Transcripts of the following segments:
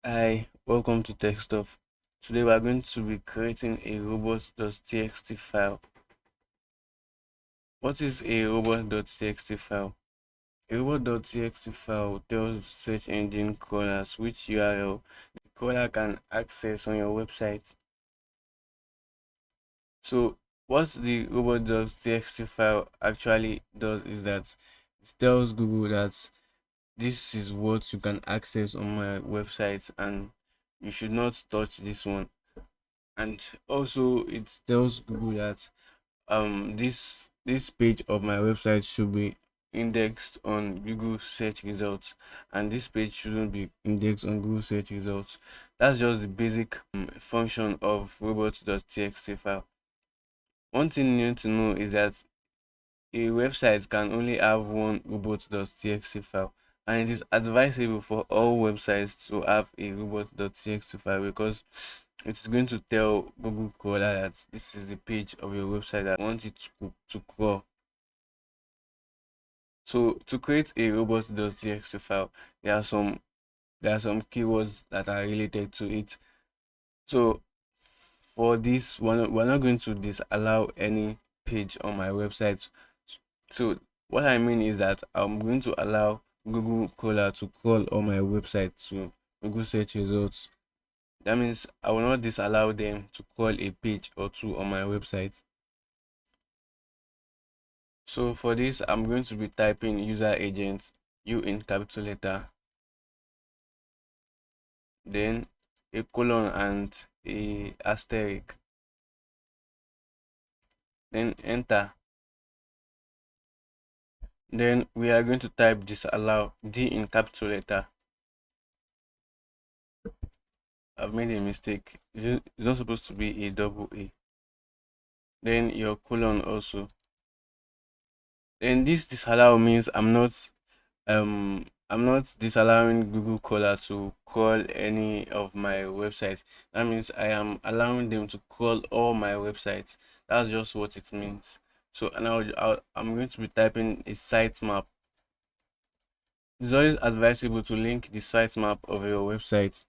Hi, welcome to Tech Stuff. Today we are going to be creating a robots.txt file. What is a robots.txt file? A robot.txt file tells search engine crawlers which URL the crawler can access on your website. So what the robot.txt file actually does is that it tells Google that this is what you can access on my website and you should not touch this one. And also it tells Google that this page of my website should be indexed on Google search results, and this page shouldn't be indexed on Google search results. That's just the basic function of robots.txt file. One thing you need to know is that a website can only have one robots.txt file, and it is advisable for all websites to have a robots.txt file because it's going to tell Google crawler that this is the page of your website that wants it to crawl. So to create a robots.txt file, there are some keywords that are related to it. So for this one, we're not going to disallow any page on my website. So what I mean is that I'm going to allow Google crawler to crawl on my website to Google search results. That means I will not disallow them to crawl a page or two on my website. So for this, I'm going to be typing user agent, U in capital letter, then a colon and a asterisk, then enter. Then we are going to type disallow, D in capital letter. I've made a mistake. It's not supposed to be a double A. Then your colon also. Then this disallow means I'm not disallowing Google crawler to crawl any of my websites. That means I am allowing them to crawl all my websites. That's just what it means. So now I'm going to be typing a sitemap. It's always advisable to link the sitemap of your website.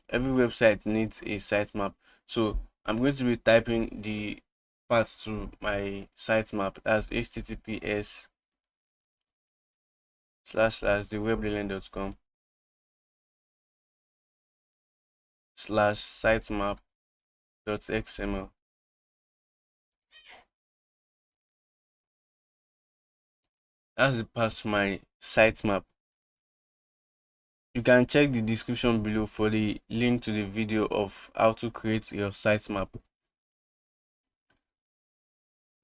Every website needs a sitemap. So I'm going to be typing the path to my sitemap as https://thewebdealing.com slash sitemap.xml. That's the path to my sitemap. You can check the description below for the link to the video of how to create your sitemap.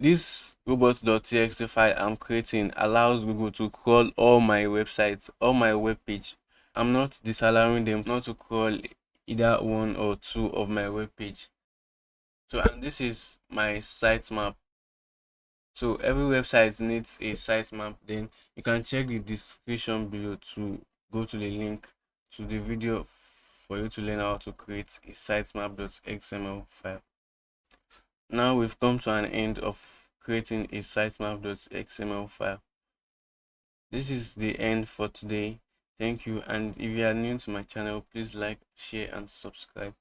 This robot.txt file I'm creating allows Google to crawl all my websites, all my web page. I'm not disallowing them not to crawl either one or two of my web page. So and this is my sitemap. So every website needs a sitemap. Then you can check the description below to go to the link to the video for you to learn how to create a sitemap.xml file. Now we've come to an end of creating a sitemap.xml file. This is the end for today. Thank you, and if you are new to my channel, please like, share and subscribe.